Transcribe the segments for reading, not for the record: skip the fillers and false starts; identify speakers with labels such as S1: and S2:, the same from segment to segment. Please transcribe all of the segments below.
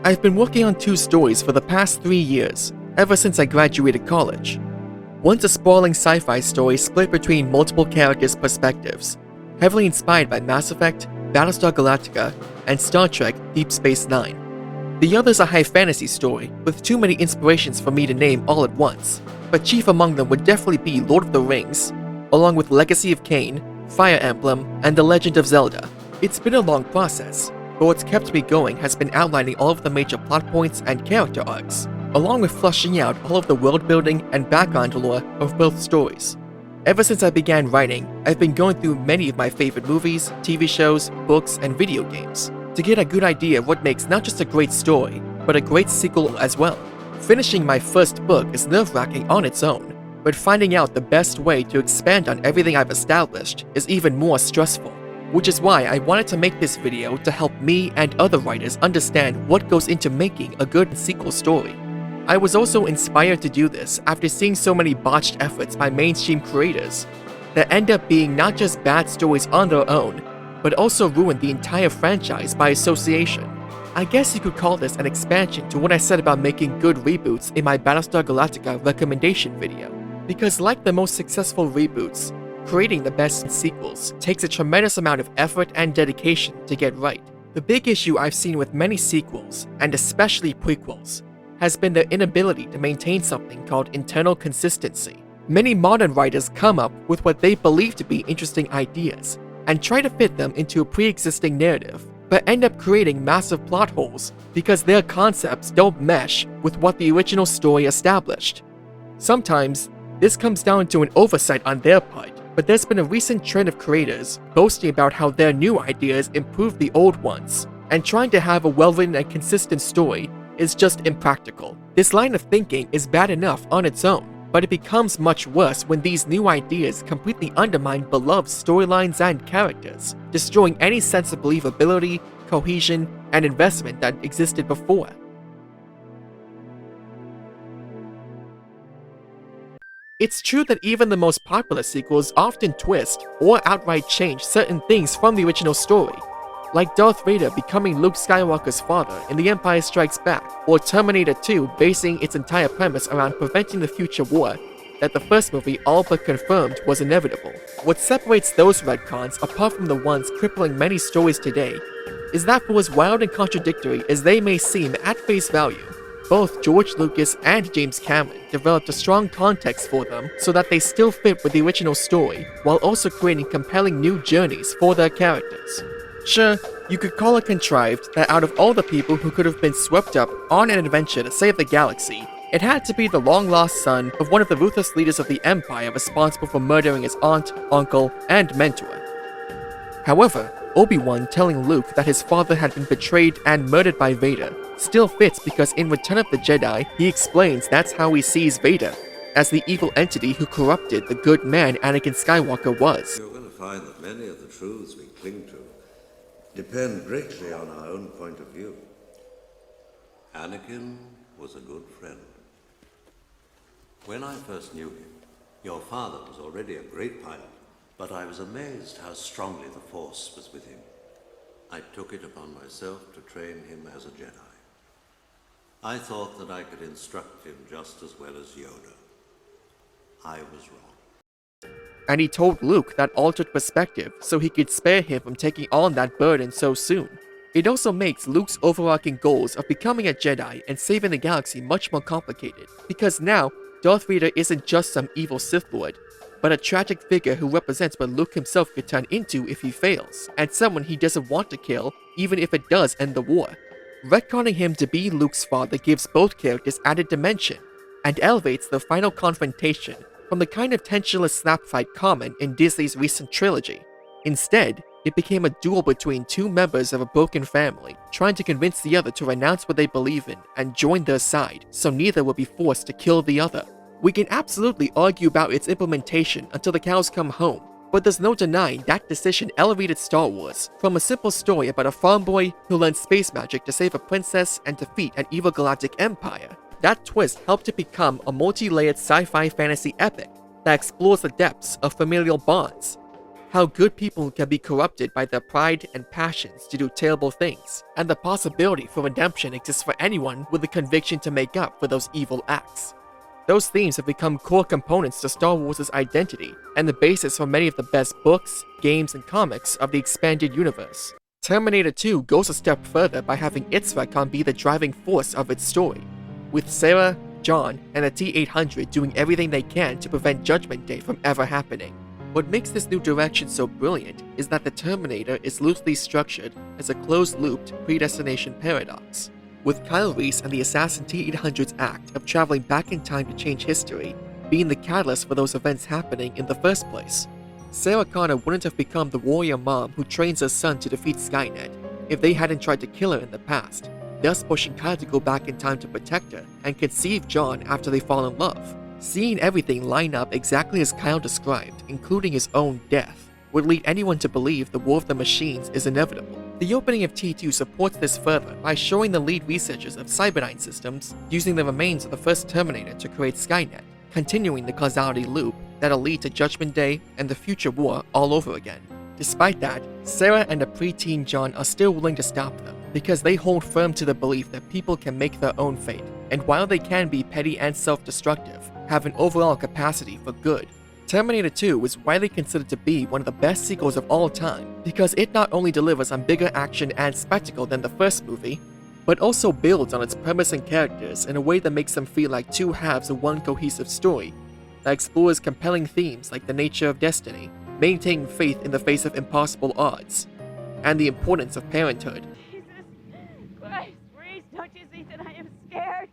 S1: I've been working on 2 stories for the past 3 years, ever since I graduated college. One's a sprawling sci-fi story split between multiple characters' perspectives, heavily inspired by Mass Effect, Battlestar Galactica, and Star Trek Deep Space Nine. The other's a high fantasy story, with too many inspirations for me to name all at once, but chief among them would definitely be Lord of the Rings, along with Legacy of Kain, Fire Emblem, and The Legend of Zelda. It's been a long process, but what's kept me going has been outlining all of the major plot points and character arcs, along with fleshing out all of the world building and background lore of both stories. Ever since I began writing, I've been going through many of my favorite movies, TV shows, books, and video games, to get a good idea of what makes not just a great story, but a great sequel as well. Finishing my first book is nerve-wracking on its own, but finding out the best way to expand on everything I've established is even more stressful, which is why I wanted to make this video to help me and other writers understand what goes into making a good sequel story. I was also inspired to do this after seeing so many botched efforts by mainstream creators that end up being not just bad stories on their own, but also ruin the entire franchise by association. I guess you could call this an expansion to what I said about making good reboots in my Battlestar Galactica recommendation video. Because like the most successful reboots, creating the best sequels takes a tremendous amount of effort and dedication to get right. The big issue I've seen with many sequels, and especially prequels, has been their inability to maintain something called internal consistency. Many modern writers come up with what they believe to be interesting ideas, and try to fit them into a pre-existing narrative, but end up creating massive plot holes because their concepts don't mesh with what the original story established. Sometimes, this comes down to an oversight on their part, but there's been a recent trend of creators boasting about how their new ideas improve the old ones, and trying to have a well-written and consistent story is just impractical. This line of thinking is bad enough on its own, but it becomes much worse when these new ideas completely undermine beloved storylines and characters, destroying any sense of believability, cohesion, and investment that existed before. It's true that even the most popular sequels often twist or outright change certain things from the original story, like Darth Vader becoming Luke Skywalker's father in The Empire Strikes Back, or Terminator 2 basing its entire premise around preventing the future war that the first movie all but confirmed was inevitable. What separates those retcons apart from the ones crippling many stories today is that for as wild and contradictory as they may seem at face value, both George Lucas and James Cameron developed a strong context for them so that they still fit with the original story, while also creating compelling new journeys for their characters. Sure, you could call it contrived that out of all the people who could have been swept up on an adventure to save the galaxy, it had to be the long-lost son of one of the ruthless leaders of the Empire responsible for murdering his aunt, uncle, and mentor. However, Obi-Wan telling Luke that his father had been betrayed and murdered by Vader still fits because in Return of the Jedi, he explains that's how he sees Vader, as the evil entity who corrupted the good man Anakin Skywalker was.
S2: You're going to find that many of the truths we cling to depend greatly on our own point of view. Anakin was a good friend. When I first knew him, your father was already a great pilot, but I was amazed how strongly the Force was with him. I took it upon myself to train him as a Jedi. I thought that I could instruct him just as well as Yoda. I was wrong.
S1: And he told Luke that altered perspective so he could spare him from taking on that burden so soon. It also makes Luke's overarching goals of becoming a Jedi and saving the galaxy much more complicated, because now Darth Vader isn't just some evil Sith Lord, but a tragic figure who represents what Luke himself could turn into if he fails, and someone he doesn't want to kill even if it does end the war. Retconning him to be Luke's father gives both characters added dimension, and elevates the final confrontation from the kind of tensionless snap fight common in Disney's recent trilogy. Instead, it became a duel between two members of a broken family, trying to convince the other to renounce what they believe in and join their side, so neither will be forced to kill the other. We can absolutely argue about its implementation until the cows come home, but there's no denying that decision elevated Star Wars from a simple story about a farm boy who learns space magic to save a princess and defeat an evil galactic empire. That twist helped it become a multi-layered sci-fi fantasy epic that explores the depths of familial bonds. how good people can be corrupted by their pride and passions to do terrible things, and the possibility for redemption exists for anyone with the conviction to make up for those evil acts. Those themes have become core components to Star Wars' identity and the basis for many of the best books, games, and comics of the expanded universe. Terminator 2 goes a step further by having its retcon be the driving force of its story, with Sarah, John, and the T-800 doing everything they can to prevent Judgment Day from ever happening. What makes this new direction so brilliant is that the Terminator is loosely structured as a closed-looped predestination paradox, with Kyle Reese and the assassin T-800's act of traveling back in time to change history being the catalyst for those events happening in the first place. Sarah Connor wouldn't have become the warrior mom who trains her son to defeat Skynet if they hadn't tried to kill her in the past, thus pushing Kyle to go back in time to protect her and conceive John after they fall in love. Seeing everything line up exactly as Kyle described, including his own death, would lead anyone to believe the War of the Machines is inevitable. The opening of T2 supports this further by showing the lead researchers of Cyberdyne Systems using the remains of the first Terminator to create Skynet, continuing the causality loop that'll lead to Judgment Day and the future war all over again. Despite that, Sarah and the preteen John are still willing to stop them, because they hold firm to the belief that people can make their own fate, and while they can be petty and self-destructive, have an overall capacity for good. Terminator 2 is widely considered to be one of the best sequels of all time because it not only delivers on bigger action and spectacle than the first movie, but also builds on its premise and characters in a way that makes them feel like two halves of one cohesive story that explores compelling themes like the nature of destiny, maintaining faith in the face of impossible odds, and the importance of parenthood.
S3: Jesus Christ, Reese, don't you see that I am scared?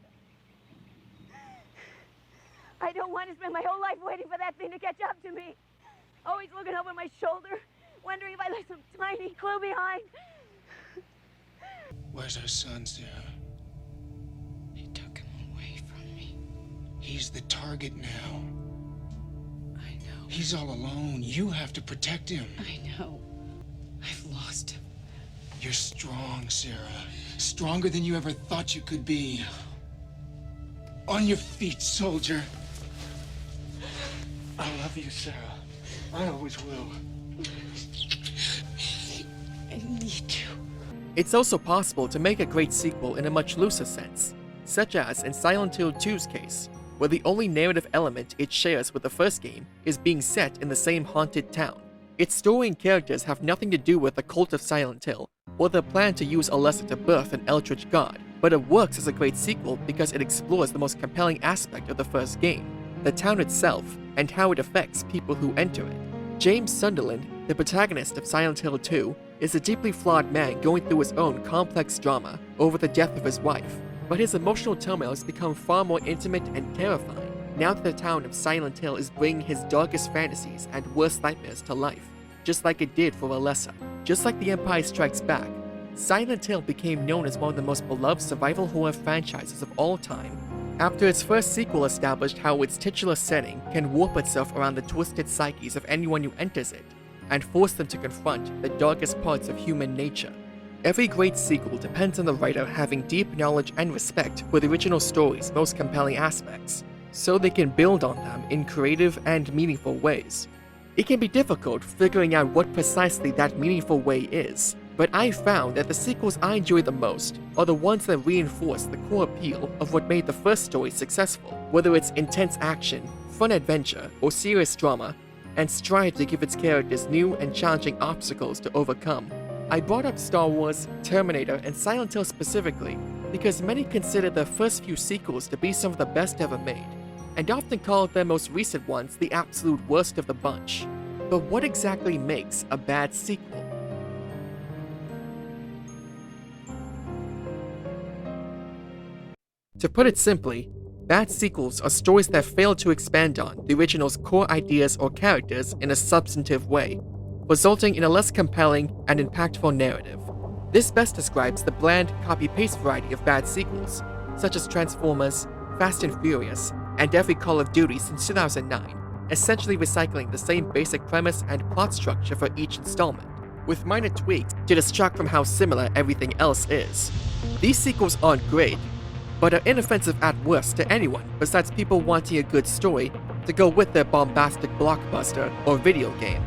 S3: I don't want to spend my whole life waiting for that thing to catch up to me. Always looking over my shoulder, wondering if I left some tiny clue behind.
S4: Where's our son, Sarah?
S5: He took him away from me.
S4: He's the target now.
S5: I know.
S4: He's all alone. You have to protect him.
S5: I know. I've lost him.
S4: You're strong, Sarah. Stronger than you ever thought you could be. On your feet, soldier. I love you, Sarah. I always will.
S5: I need you.
S1: It's also possible to make a great sequel in a much looser sense, such as in Silent Hill 2's case, where the only narrative element it shares with the first game is being set in the same haunted town. Its story and characters have nothing to do with the cult of Silent Hill, or the plan to use Alessa to birth an eldritch god, but it works as a great sequel because it explores the most compelling aspect of the first game, the town itself, and how it affects people who enter it. James Sunderland, the protagonist of Silent Hill 2, is a deeply flawed man going through his own complex drama over the death of his wife, but his emotional turmoil has become far more intimate and terrifying now that the town of Silent Hill is bringing his darkest fantasies and worst nightmares to life, just like it did for Alessa. Just like The Empire Strikes Back, Silent Hill became known as one of the most beloved survival horror franchises of all time after its first sequel established how its titular setting can warp itself around the twisted psyches of anyone who enters it, and force them to confront the darkest parts of human nature. Every great sequel depends on the writer having deep knowledge and respect for the original story's most compelling aspects, so they can build on them in creative and meaningful ways. It can be difficult figuring out what precisely that meaningful way is, but I found that the sequels I enjoy the most are the ones that reinforce the core appeal of what made the first story successful, whether it's intense action, fun adventure, or serious drama, and strive to give its characters new and challenging obstacles to overcome. I brought up Star Wars, Terminator, and Silent Hill specifically because many consider the first few sequels to be some of the best ever made, and often call their most recent ones the absolute worst of the bunch. But what exactly makes a bad sequel? To put it simply, bad sequels are stories that fail to expand on the original's core ideas or characters in a substantive way, resulting in a less compelling and impactful narrative. This best describes the bland, copy-paste variety of bad sequels, such as Transformers, Fast and Furious, and every Call of Duty since 2009, essentially recycling the same basic premise and plot structure for each installment, with minor tweaks to distract from how similar everything else is. These sequels aren't great, but are inoffensive at worst to anyone besides people wanting a good story to go with their bombastic blockbuster or video game.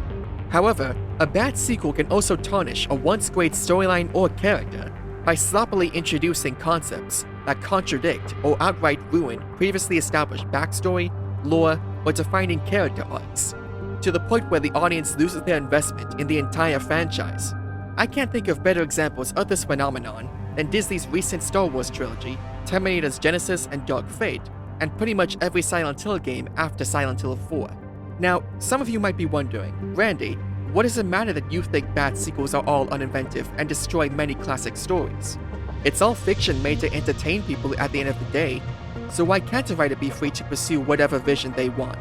S1: However, a bad sequel can also tarnish a once great storyline or character by sloppily introducing concepts that contradict or outright ruin previously established backstory, lore, or defining character arcs, to the point where the audience loses their investment in the entire franchise. I can't think of better examples of this phenomenon than Disney's recent Star Wars trilogy, Terminator Genisys and Dark Fate, and pretty much every Silent Hill game after Silent Hill 4. Now, some of you might be wondering, Randy, what does it matter that you think bad sequels are all uninventive and destroy many classic stories? It's all fiction made to entertain people at the end of the day, so why can't a writer be free to pursue whatever vision they want?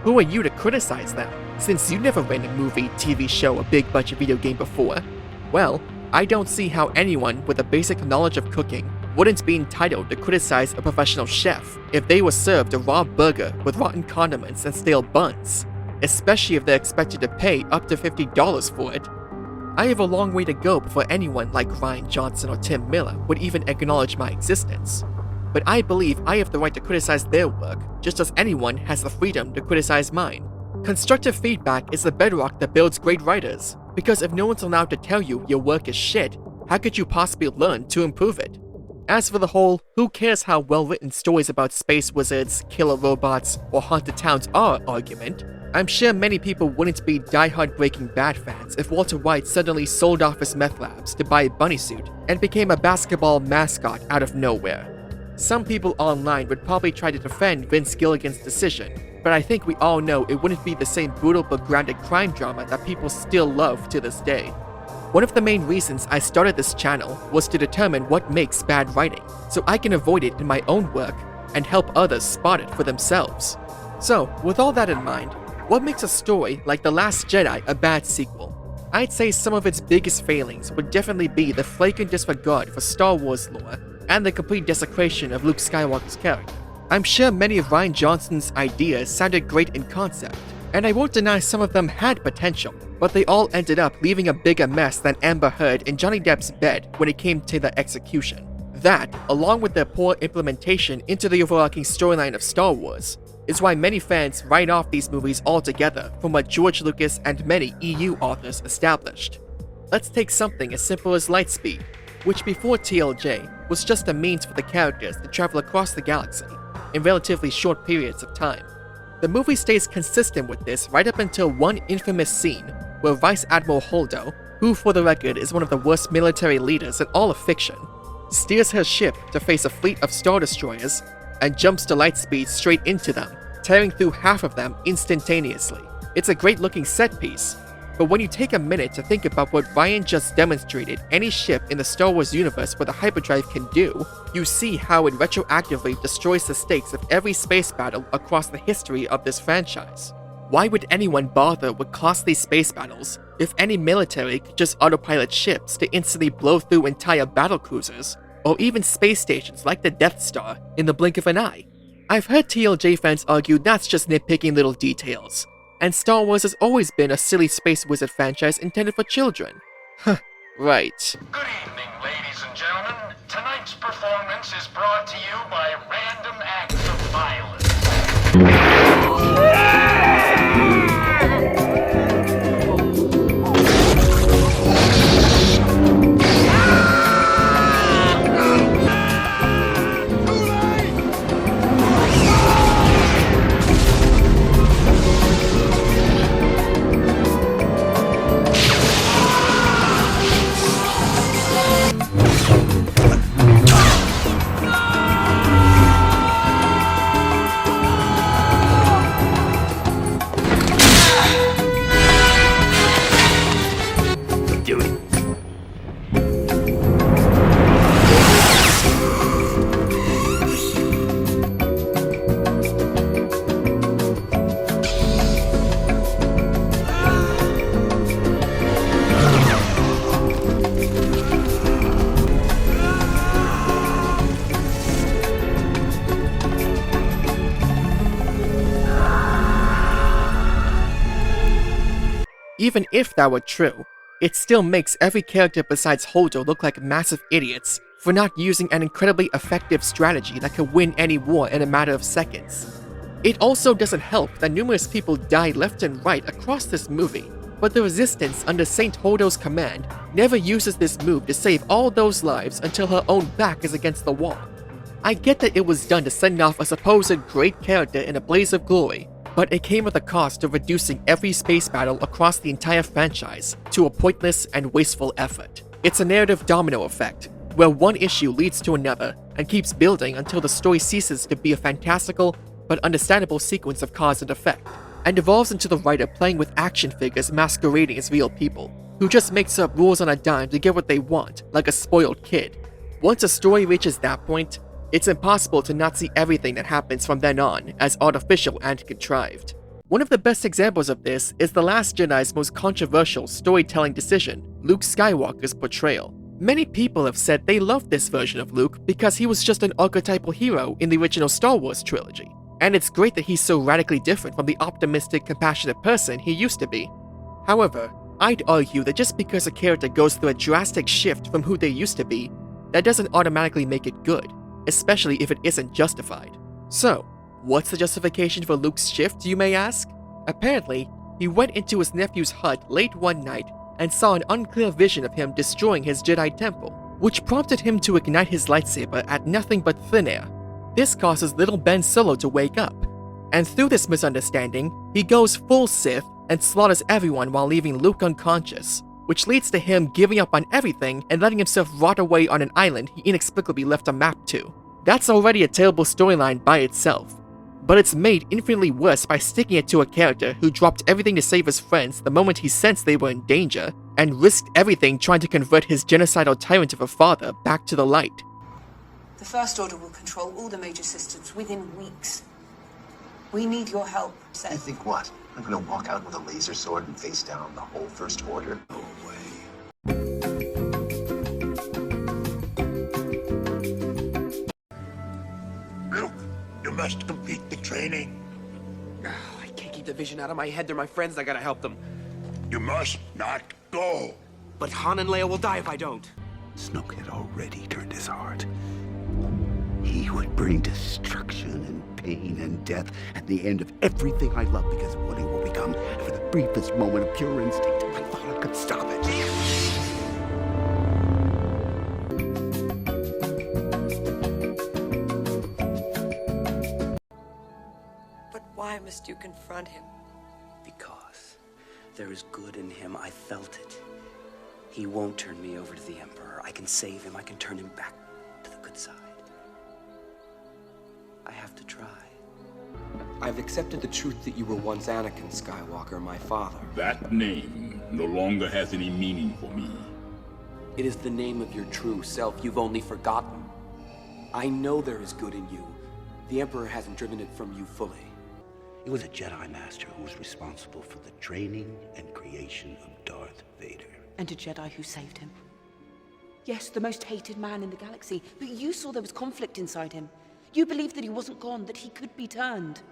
S1: Who are you to criticize them, since you never ran a movie, TV show, or big budget video game before? Well, I don't see how anyone with a basic knowledge of cooking wouldn't be entitled to criticize a professional chef if they were served a raw burger with rotten condiments and stale buns, especially if they're expected to pay up to $50 for it. I have a long way to go before anyone like Rian Johnson or Tim Miller would even acknowledge my existence. But I believe I have the right to criticize their work, just as anyone has the freedom to criticize mine. Constructive feedback is the bedrock that builds great writers, because if no one's allowed to tell you your work is shit, how could you possibly learn to improve it? As for the whole, who cares how well-written stories about space wizards, killer robots, or haunted towns are argument, I'm sure many people wouldn't be die-hard Breaking Bad fans if Walter White suddenly sold off his meth labs to buy a bunny suit and became a basketball mascot out of nowhere. Some people online would probably try to defend Vince Gilligan's decision, but I think we all know it wouldn't be the same brutal but grounded crime drama that people still love to this day. One of the main reasons I started this channel was to determine what makes bad writing, so I can avoid it in my own work and help others spot it for themselves. So, with all that in mind, what makes a story like The Last Jedi a bad sequel? I'd say some of its biggest failings would definitely be the flagrant disregard for Star Wars lore and the complete desecration of Luke Skywalker's character. I'm sure many of Rian Johnson's ideas sounded great in concept, and I won't deny some of them had potential, but they all ended up leaving a bigger mess than Amber Heard in Johnny Depp's bed when it came to the execution. That, along with their poor implementation into the overarching storyline of Star Wars, is why many fans write off these movies altogether from what George Lucas and many EU authors established. Let's take something as simple as Lightspeed, which before TLJ was just a means for the characters to travel across the galaxy in relatively short periods of time. The movie stays consistent with this right up until one infamous scene where Vice Admiral Holdo, who for the record is one of the worst military leaders in all of fiction, steers her ship to face a fleet of Star Destroyers and jumps to lightspeed straight into them, tearing through half of them instantaneously. It's a great looking set piece, but when you take a minute to think about what Ryan just demonstrated any ship in the Star Wars universe with a hyperdrive can do, you see how it retroactively destroys the stakes of every space battle across the history of this franchise. Why would anyone bother with costly space battles if any military could just autopilot ships to instantly blow through entire battle cruisers, or even space stations like the Death Star in the blink of an eye? I've heard TLJ fans argue that's just nitpicking little details, and Star Wars has always been a silly space wizard franchise intended for children. Huh, right.
S6: Good evening, ladies and gentlemen. Tonight's performance is brought to you by Random Acts of Violence.
S1: Even if that were true, it still makes every character besides Holdo look like massive idiots for not using an incredibly effective strategy that could win any war in a matter of seconds. It also doesn't help that numerous people die left and right across this movie, but the Resistance under Saint Holdo's command never uses this move to save all those lives until her own back is against the wall. I get that it was done to send off a supposed great character in a blaze of glory, but it came at the cost of reducing every space battle across the entire franchise to a pointless and wasteful effort. It's a narrative domino effect, where one issue leads to another and keeps building until the story ceases to be a fantastical but understandable sequence of cause and effect, and evolves into the writer playing with action figures masquerading as real people, who just makes up rules on a dime to get what they want, like a spoiled kid. Once a story reaches that point, it's impossible to not see everything that happens from then on as artificial and contrived. One of the best examples of this is The Last Jedi's most controversial storytelling decision, Luke Skywalker's portrayal. Many people have said they loved this version of Luke because he was just an archetypal hero in the original Star Wars trilogy, and it's great that he's so radically different from the optimistic, compassionate person he used to be. However, I'd argue that just because a character goes through a drastic shift from who they used to be, that doesn't automatically make it good, especially if it isn't justified. So, what's the justification for Luke's shift, you may ask? Apparently, he went into his nephew's hut late one night and saw an unclear vision of him destroying his Jedi temple, which prompted him to ignite his lightsaber at nothing but thin air. This causes little Ben Solo to wake up, and through this misunderstanding, he goes full Sith and slaughters everyone while leaving Luke unconscious, which leads to him giving up on everything and letting himself rot away on an island he inexplicably left a map to. That's already a terrible storyline by itself, but it's made infinitely worse by sticking it to a character who dropped everything to save his friends the moment he sensed they were in danger, and risked everything trying to convert his genocidal tyrant of a father back to the light.
S7: The First Order will control all the major systems within weeks. We need your help, Seth.
S8: You think what? I'm gonna walk out with a laser sword and face down the whole First Order? No way.
S4: Luke, you must complete the training.
S9: I can't keep the vision out of my head. They're my friends. I gotta help them.
S4: You must not go.
S9: But Han and Leia will die if I don't.
S10: Snoke had already turned his heart. He would bring destruction and pain and death at the end of everything I love because of what he will become. And for the briefest moment of pure instinct, I thought I could stop it.
S7: But why must you confront him?
S9: Because there is good in him. I felt it. He won't turn me over to the Emperor. I can save him. I can turn him back to the good side. I have to try. I've accepted the truth that you were once Anakin Skywalker, my father.
S11: That name no longer has any meaning for me.
S9: It is the name of your true self. You've only forgotten. I know there is good in you. The Emperor hasn't driven it from you fully.
S10: It was a Jedi Master who was responsible for the training and creation of Darth Vader.
S12: And a Jedi who saved him. Yes, the most hated man in the galaxy, but you saw there was conflict inside him. You believed that he wasn't gone, that he could be turned.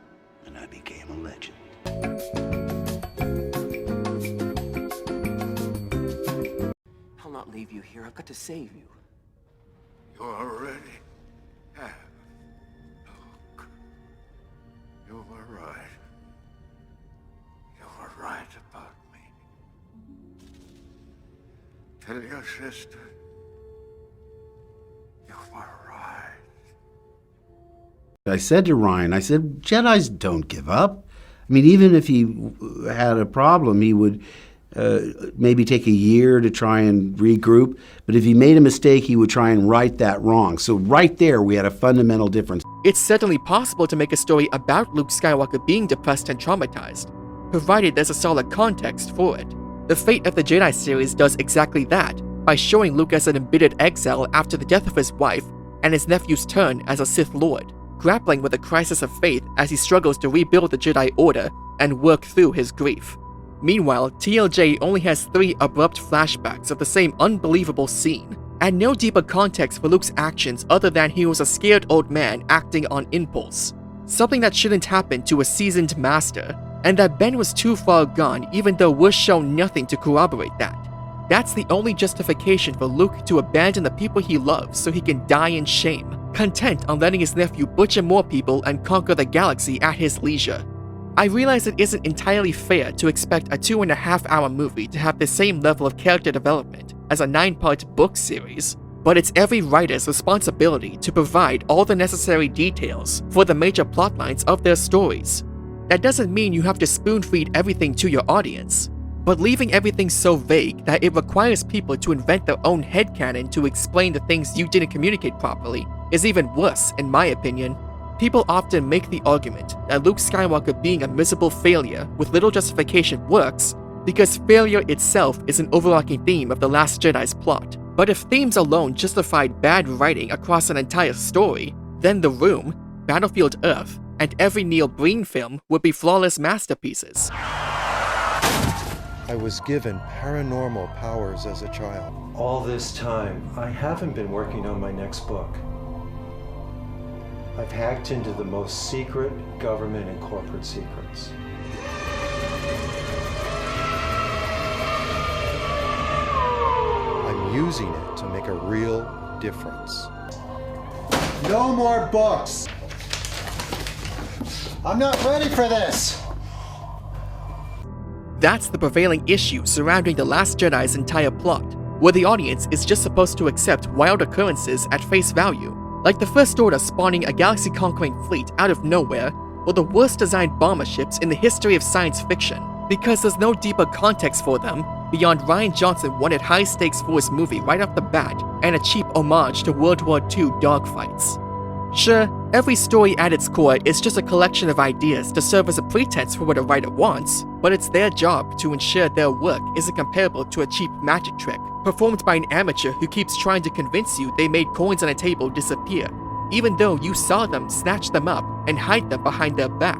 S10: And I became a legend.
S9: I'll not leave you here. I've got to save you.
S4: You already have. Luke. You were right. You were right about me. Tell your sister. You were right.
S10: I said to Ryan, I said, Jedis don't give up. I mean, even if he had a problem, he would maybe take a year to try and regroup. But if he made a mistake, he would try and right that wrong. So right there, we had a fundamental difference.
S1: It's certainly possible to make a story about Luke Skywalker being depressed and traumatized, provided there's a solid context for it. The Fate of the Jedi series does exactly that, by showing Luke as an embittered exile after the death of his wife and his nephew's turn as a Sith Lord, grappling with a crisis of faith as he struggles to rebuild the Jedi Order and work through his grief. Meanwhile, TLJ only has 3 abrupt flashbacks of the same unbelievable scene, and no deeper context for Luke's actions other than he was a scared old man acting on impulse, something that shouldn't happen to a seasoned master, and that Ben was too far gone even though we're shown nothing to corroborate that. That's the only justification for Luke to abandon the people he loves so he can die in shame, content on letting his nephew butcher more people and conquer the galaxy at his leisure. I realize it isn't entirely fair to expect a 2.5-hour movie to have the same level of character development as a 9-part book series, but it's every writer's responsibility to provide all the necessary details for the major plotlines of their stories. That doesn't mean you have to spoon-feed everything to your audience, but leaving everything so vague that it requires people to invent their own headcanon to explain the things you didn't communicate properly is even worse, in my opinion. People often make the argument that Luke Skywalker being a miserable failure with little justification works because failure itself is an overarching theme of The Last Jedi's plot. But if themes alone justified bad writing across an entire story, then The Room, Battlefield Earth, and every Neil Breen film would be flawless masterpieces.
S13: I was given paranormal powers as a child. All this time, I haven't been working on my next book. I've hacked into the most secret government and corporate secrets. I'm using it to make a real difference. No more books! I'm not ready for this!
S1: That's the prevailing issue surrounding The Last Jedi's entire plot, where the audience is just supposed to accept wild occurrences at face value, like the First Order spawning a galaxy-conquering fleet out of nowhere, or the worst-designed bomber ships in the history of science fiction, because there's no deeper context for them beyond Rian Johnson wanted high-stakes for his movie right off the bat and a cheap homage to World War II dogfights. Sure, every story at its core is just a collection of ideas to serve as a pretense for what a writer wants, but it's their job to ensure their work isn't comparable to a cheap magic trick performed by an amateur who keeps trying to convince you they made coins on a table disappear, even though you saw them snatch them up and hide them behind their back.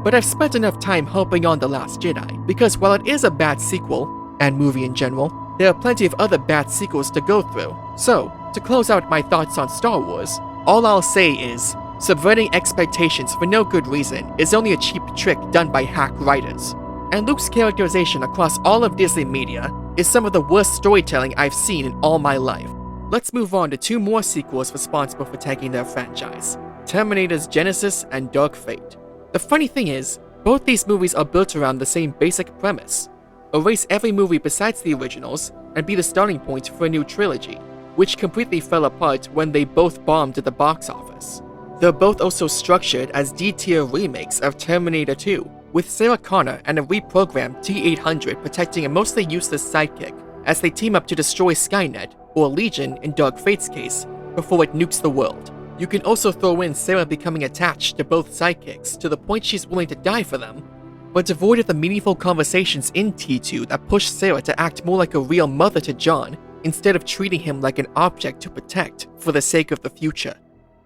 S1: But I've spent enough time harping on The Last Jedi, because while it is a bad sequel, and movie in general, there are plenty of other bad sequels to go through. So, to close out my thoughts on Star Wars, all I'll say is, subverting expectations for no good reason is only a cheap trick done by hack writers. And Luke's characterization across all of Disney media is some of the worst storytelling I've seen in all my life. Let's move on to 2 more sequels responsible for tanking their franchise: Terminator's Genisys and Dark Fate. The funny thing is, both these movies are built around the same basic premise: erase every movie besides the originals and be the starting point for a new trilogy, which completely fell apart when they both bombed at the box office. They're both also structured as D-tier remakes of Terminator 2, with Sarah Connor and a reprogrammed T-800 protecting a mostly useless sidekick as they team up to destroy Skynet, or Legion in Dark Fate's case, before it nukes the world. You can also throw in Sarah becoming attached to both sidekicks to the point she's willing to die for them, but devoid of the meaningful conversations in T2 that push Sarah to act more like a real mother to John instead of treating him like an object to protect for the sake of the future.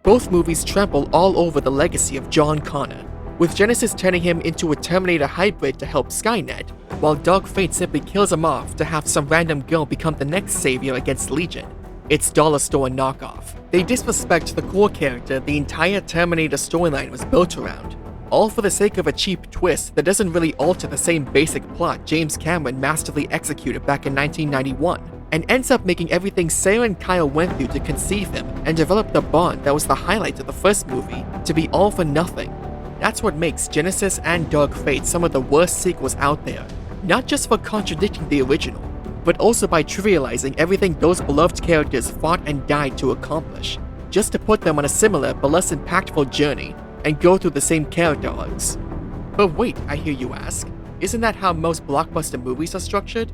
S1: Both movies trample all over the legacy of John Connor, with Genisys turning him into a Terminator hybrid to help Skynet, while Dark Fate simply kills him off to have some random girl become the next savior against Legion. It's dollar store knockoff. They disrespect the core character the entire Terminator storyline was built around, all for the sake of a cheap twist that doesn't really alter the same basic plot James Cameron masterfully executed back in 1991, and ends up making everything Sarah and Kyle went through to conceive him and develop the bond that was the highlight of the first movie to be all for nothing. That's what makes Genisys and Dark Fate some of the worst sequels out there, not just for contradicting the original, but also by trivializing everything those beloved characters fought and died to accomplish, just to put them on a similar but less impactful journey and go through the same character arcs. But wait, I hear you ask, isn't that how most blockbuster movies are structured?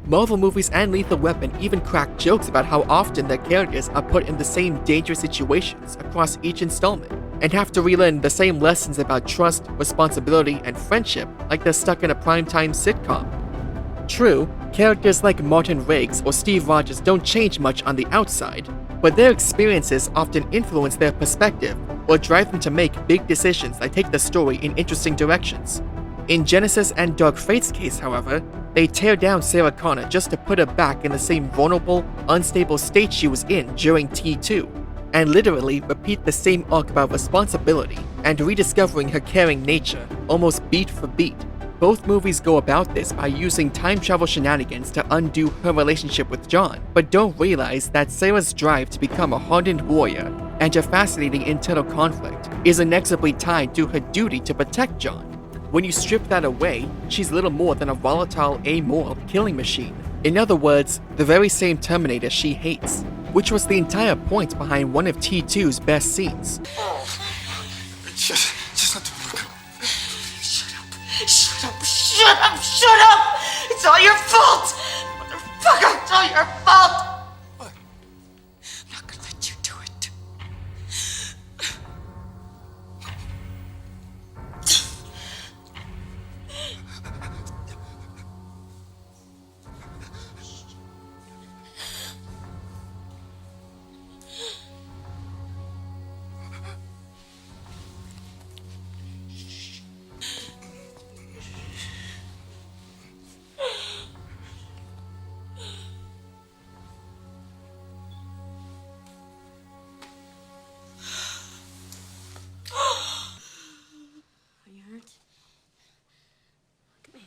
S1: Marvel movies and Lethal Weapon even crack jokes about how often their characters are put in the same dangerous situations across each installment, and have to relearn the same lessons about trust, responsibility, and friendship like they're stuck in a primetime sitcom. True, characters like Martin Riggs or Steve Rogers don't change much on the outside, but their experiences often influence their perspective or drive them to make big decisions that take the story in interesting directions. In Genisys and Dark Fate's case, however, they tear down Sarah Connor just to put her back in the same vulnerable, unstable state she was in during T2, and literally repeat the same arc about responsibility and rediscovering her caring nature, almost beat for beat. Both movies go about this by using time travel shenanigans to undo her relationship with John, but don't realize that Sarah's drive to become a hardened warrior and her fascinating internal conflict is inexorably tied to her duty to protect John. When you strip that away, she's little more than a volatile, amoral killing machine. In other words, the very same Terminator she hates, which was the entire point behind one of T2's best scenes.
S4: Just let the woman go.
S5: Shut up. Shut up. Shut up. It's all your fault. Motherfucker, it's all your fault.
S4: What?
S5: I'm not gonna let you do it. Are you hurt? Look at me.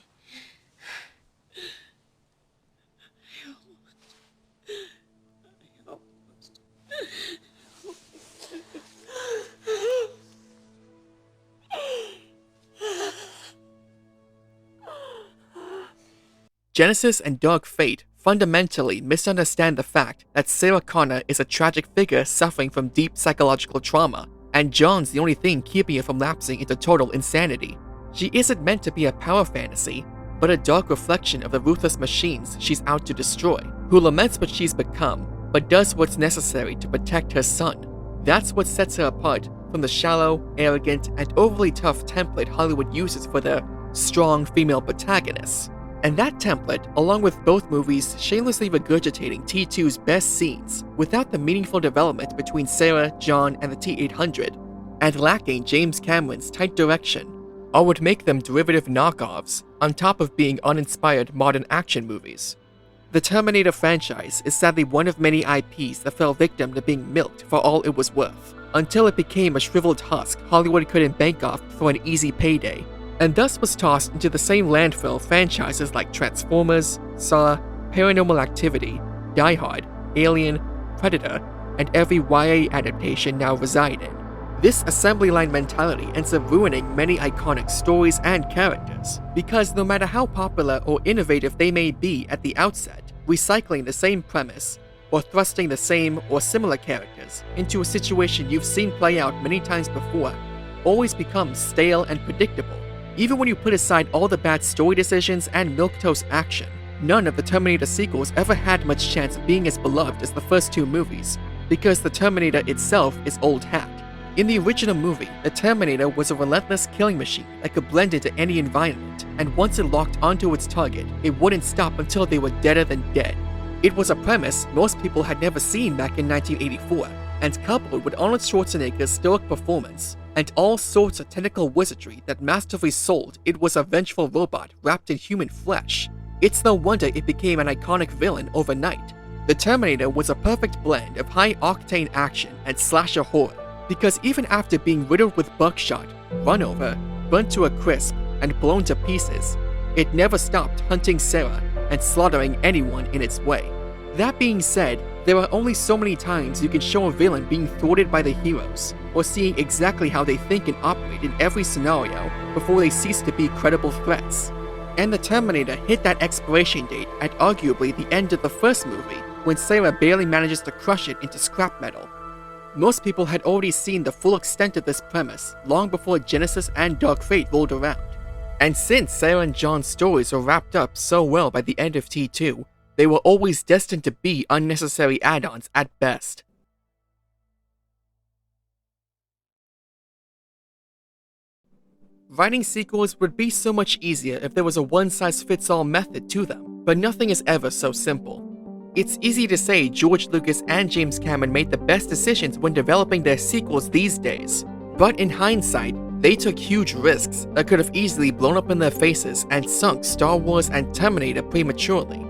S1: Genisys and Dark Fate fundamentally misunderstand the fact that Sarah Connor is a tragic figure suffering from deep psychological trauma, and John's the only thing keeping her from lapsing into total insanity. She isn't meant to be a power fantasy, but a dark reflection of the ruthless machines she's out to destroy, who laments what she's become, but does what's necessary to protect her son. That's what sets her apart from the shallow, arrogant, and overly tough template Hollywood uses for their strong female protagonists. And that template, along with both movies shamelessly regurgitating T2's best scenes without the meaningful development between Sarah, John, and the T-800, and lacking James Cameron's tight direction, or would make them derivative knockoffs on top of being uninspired modern action movies. The Terminator franchise is sadly one of many IPs that fell victim to being milked for all it was worth, until it became a shriveled husk Hollywood couldn't bank off for an easy payday, and thus was tossed into the same landfill franchises like Transformers, Saw, Paranormal Activity, Die Hard, Alien, Predator, and every YA adaptation now reside in. This assembly line mentality ends up ruining many iconic stories and characters, because no matter how popular or innovative they may be at the outset, recycling the same premise, or thrusting the same or similar characters into a situation you've seen play out many times before, always becomes stale and predictable. Even when you put aside all the bad story decisions and milquetoast action, none of the Terminator sequels ever had much chance of being as beloved as the first two movies, because the Terminator itself is old hat. In the original movie, the Terminator was a relentless killing machine that could blend into any environment, and once it locked onto its target, it wouldn't stop until they were deader than dead. It was a premise most people had never seen back in 1984, and coupled with Arnold Schwarzenegger's stoic performance, and all sorts of technical wizardry that masterfully sold it was a vengeful robot wrapped in human flesh, it's no wonder it became an iconic villain overnight. The Terminator was a perfect blend of high-octane action and slasher horror, because even after being riddled with buckshot, run over, burnt to a crisp, and blown to pieces, it never stopped hunting Sarah and slaughtering anyone in its way. That being said, there are only so many times you can show a villain being thwarted by the heroes, or seeing exactly how they think and operate in every scenario before they cease to be credible threats. And the Terminator hit that expiration date at arguably the end of the first movie, when Sarah barely manages to crush it into scrap metal. Most people had already seen the full extent of this premise long before Genisys and Dark Fate rolled around. And since Sarah and John's stories were wrapped up so well by the end of T2, they were always destined to be unnecessary add-ons at best. Writing sequels would be so much easier if there was a one-size-fits-all method to them, but nothing is ever so simple. It's easy to say George Lucas and James Cameron made the best decisions when developing their sequels these days, but in hindsight, they took huge risks that could have easily blown up in their faces and sunk Star Wars and Terminator prematurely.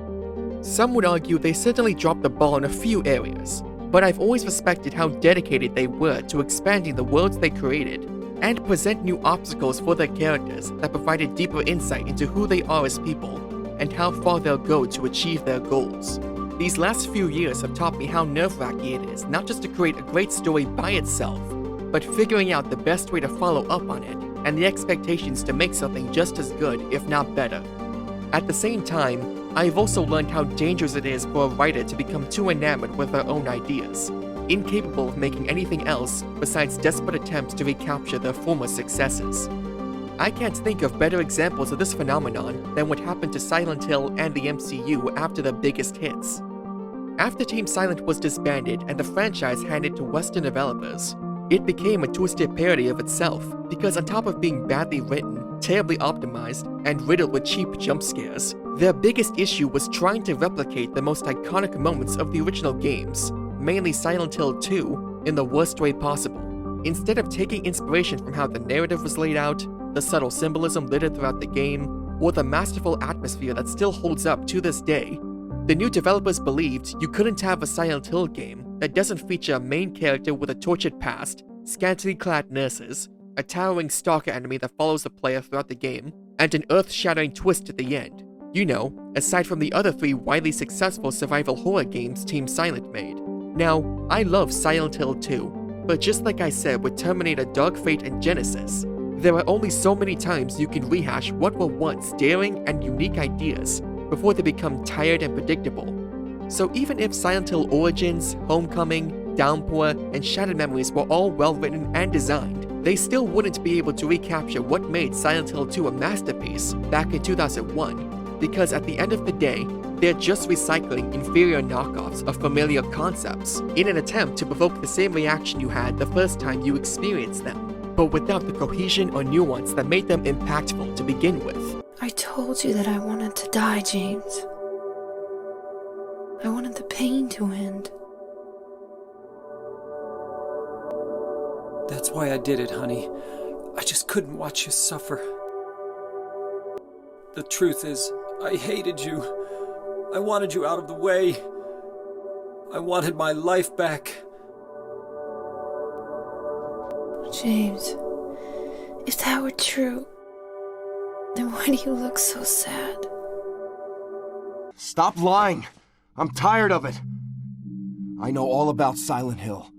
S1: Some would argue they certainly dropped the ball in a few areas, but I've always respected how dedicated they were to expanding the worlds they created and present new obstacles for their characters that provided deeper insight into who they are as people and how far they'll go to achieve their goals. These last few years have taught me how nerve-wracking it is not just to create a great story by itself, but figuring out the best way to follow up on it and the expectations to make something just as good, if not better. At the same time, I've also learned how dangerous it is for a writer to become too enamored with their own ideas, incapable of making anything else besides desperate attempts to recapture their former successes. I can't think of better examples of this phenomenon than what happened to Silent Hill and the MCU after their biggest hits. After Team Silent was disbanded and the franchise handed to Western developers, it became a twisted parody of itself, because on top of being badly written, terribly optimized, and riddled with cheap jump scares, their biggest issue was trying to replicate the most iconic moments of the original games, mainly Silent Hill 2, in the worst way possible. Instead of taking inspiration from how the narrative was laid out, the subtle symbolism littered throughout the game, or the masterful atmosphere that still holds up to this day, the new developers believed you couldn't have a Silent Hill game that doesn't feature a main character with a tortured past, scantily clad nurses, a towering stalker enemy that follows the player throughout the game, and an earth-shattering twist at the end. You know, aside from the other 3 widely successful survival horror games Team Silent made. Now, I love Silent Hill 2, but just like I said with Terminator Dark Fate and Genisys, there are only so many times you can rehash what were once daring and unique ideas before they become tired and predictable. So even if Silent Hill Origins, Homecoming, Downpour, and Shattered Memories were all well written and designed, they still wouldn't be able to recapture what made Silent Hill 2 a masterpiece back in 2001, because at the end of the day, they're just recycling inferior knockoffs of familiar concepts in an attempt to provoke the same reaction you had the first time you experienced them, but without the cohesion or nuance that made them impactful to begin with.
S14: I told you that I wanted to die, James. I wanted the pain to end.
S15: That's why I did it, honey. I just couldn't watch you suffer. The truth is, I hated you. I wanted you out of the way. I wanted my life back.
S14: James, if that were true, then why do you look so sad?
S16: Stop lying. I'm tired of it. I know all about Silent Hill.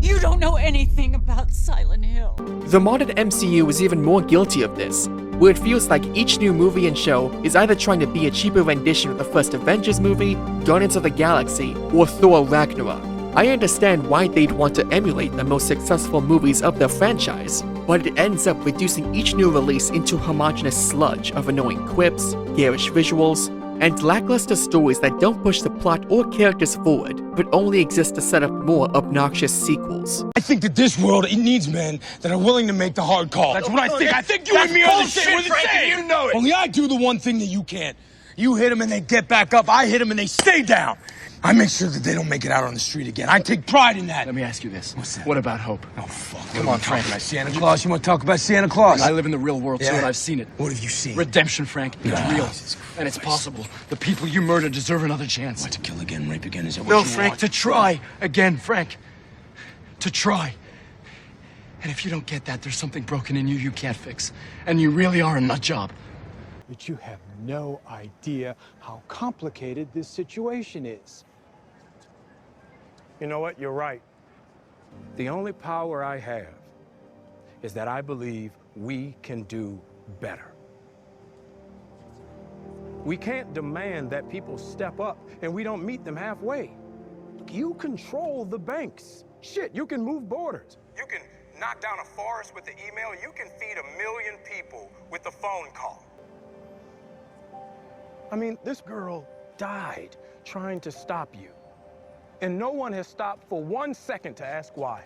S5: You don't know anything about Silent Hill.
S1: The modern MCU is even more guilty of this, where it feels like each new movie and show is either trying to be a cheaper rendition of the first Avengers movie, Guardians of the Galaxy, or Thor Ragnarok. I understand why they'd want to emulate the most successful movies of their franchise, but it ends up reducing each new release into a homogeneous sludge of annoying quips, garish visuals, and lackluster stories that don't push the plot or characters forward, but only exist to set up more obnoxious sequels.
S4: I think that this world, it needs men that are willing to make the hard call. That's what I think. I think you and me are the same. You know it. Only I do the one thing that you can't. You hit them and they get back up. I hit them and they stay down. I make sure that they don't make it out on the street again. I take pride in that.
S16: Let me ask you this.
S4: What's that?
S16: What about hope?
S4: Oh, fuck.
S16: Come on, Frank.
S4: About Santa Claus? You want to talk about Santa Claus?
S16: I live in the real world, too, and I've seen it.
S4: What have you seen?
S16: Redemption, Frank. It's real. And it's possible. The people you murdered deserve another chance.
S4: What, to kill again, rape again? Is that what
S16: No,
S4: you
S16: Frank,
S4: want?
S16: to try again, Frank. To try. And if you don't get that, there's something broken in you you can't fix. And you really are a nut job.
S13: But you have no idea how complicated this situation is. You know what? You're right. The only power I have is that I believe we can do better. We can't demand that people step up and we don't meet them halfway. You control the banks. Shit, you can move borders. You can knock down a forest with the email. You can feed 1 million people with the phone call. I mean, this girl died trying to stop you. And no one has stopped for 1 second to ask why.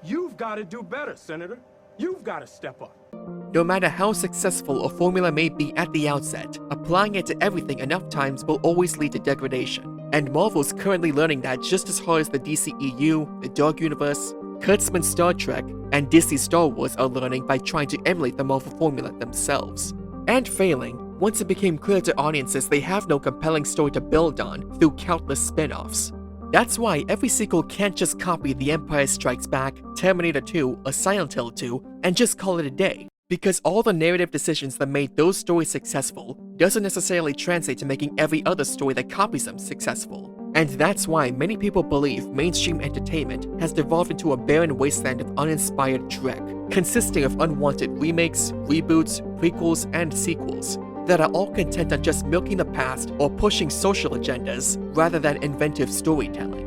S13: You've got to do better, Senator. You've got to step up.
S1: No matter how successful a formula may be at the outset, applying it to everything enough times will always lead to degradation. And Marvel's currently learning that just as hard as the DCEU, the Dark Universe, Kurtzman's Star Trek, and Disney's Star Wars are learning by trying to emulate the Marvel formula themselves. And failing, once it became clear to audiences they have no compelling story to build on through countless spin-offs. That's why every sequel can't just copy The Empire Strikes Back, Terminator 2, or Silent Hill 2 and just call it a day. Because all the narrative decisions that made those stories successful doesn't necessarily translate to making every other story that copies them successful. And that's why many people believe mainstream entertainment has devolved into a barren wasteland of uninspired dreck. consisting of unwanted remakes, reboots, prequels, and sequels that are all content on just milking the past or pushing social agendas rather than inventive storytelling.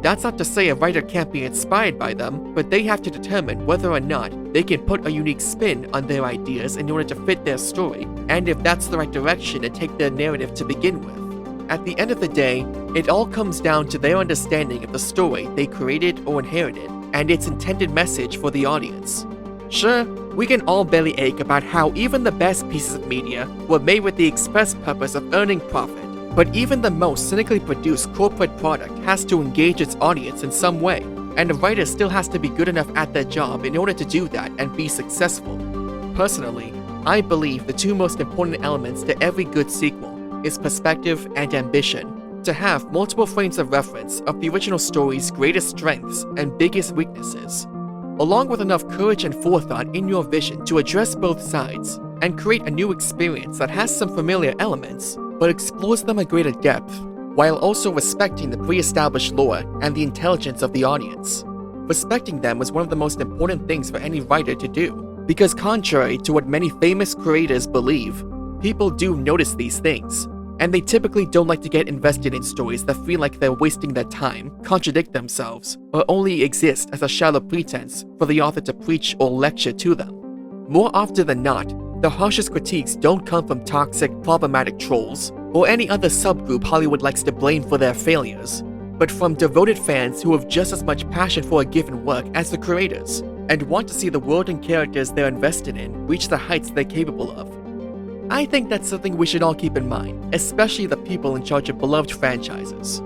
S1: That's not to say a writer can't be inspired by them, but they have to determine whether or not they can put a unique spin on their ideas in order to fit their story, and if that's the right direction to take their narrative to begin with. At the end of the day, it all comes down to their understanding of the story they created or inherited, and its intended message for the audience. Sure, we can all bellyache about how even the best pieces of media were made with the express purpose of earning profit. But even the most cynically produced corporate product has to engage its audience in some way, and a writer still has to be good enough at their job in order to do that and be successful. Personally, I believe the two most important elements to every good sequel is perspective and ambition. To have multiple frames of reference of the original story's greatest strengths and biggest weaknesses, along with enough courage and forethought in your vision to address both sides and create a new experience that has some familiar elements, but explores them at greater depth, while also respecting the pre-established lore and the intelligence of the audience. Respecting them is one of the most important things for any writer to do, because contrary to what many famous creators believe, people do notice these things, and they typically don't like to get invested in stories that feel like they're wasting their time, contradict themselves, or only exist as a shallow pretense for the author to preach or lecture to them. More often than not, the harshest critiques don't come from toxic, problematic trolls, or any other subgroup Hollywood likes to blame for their failures, but from devoted fans who have just as much passion for a given work as the creators, and want to see the world and characters they're invested in reach the heights they're capable of. I think that's something we should all keep in mind, especially the people in charge of beloved franchises.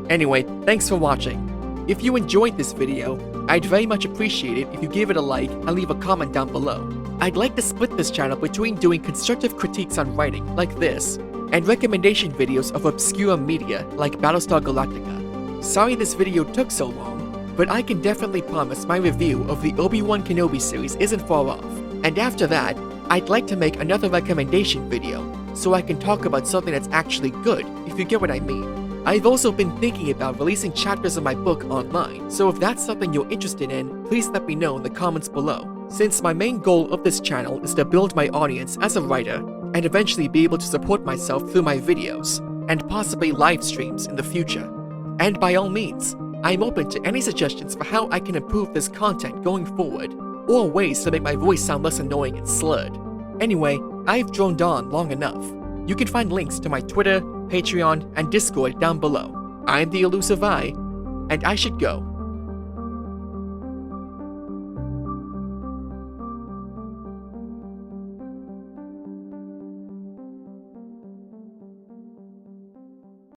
S1: Anyway, thanks for watching. If you enjoyed this video, I'd very much appreciate it if you give it a like and leave a comment down below. I'd like to split this channel between doing constructive critiques on writing, like this, and recommendation videos of obscure media, like Battlestar Galactica. Sorry this video took so long, but I can definitely promise my review of the Obi-Wan Kenobi series isn't far off, and after that, I'd like to make another recommendation video, so I can talk about something that's actually good, if you get what I mean. I've also been thinking about releasing chapters of my book online, so if that's something you're interested in, please let me know in the comments below, since my main goal of this channel is to build my audience as a writer, and eventually be able to support myself through my videos, and possibly live streams in the future. And by all means, I'm open to any suggestions for how I can improve this content going forward, or ways to make my voice sound less annoying and slurred. Anyway, I've droned on long enough. You can find links to my Twitter, Patreon, and Discord down below. I'm the Elusive Eye, and I should go.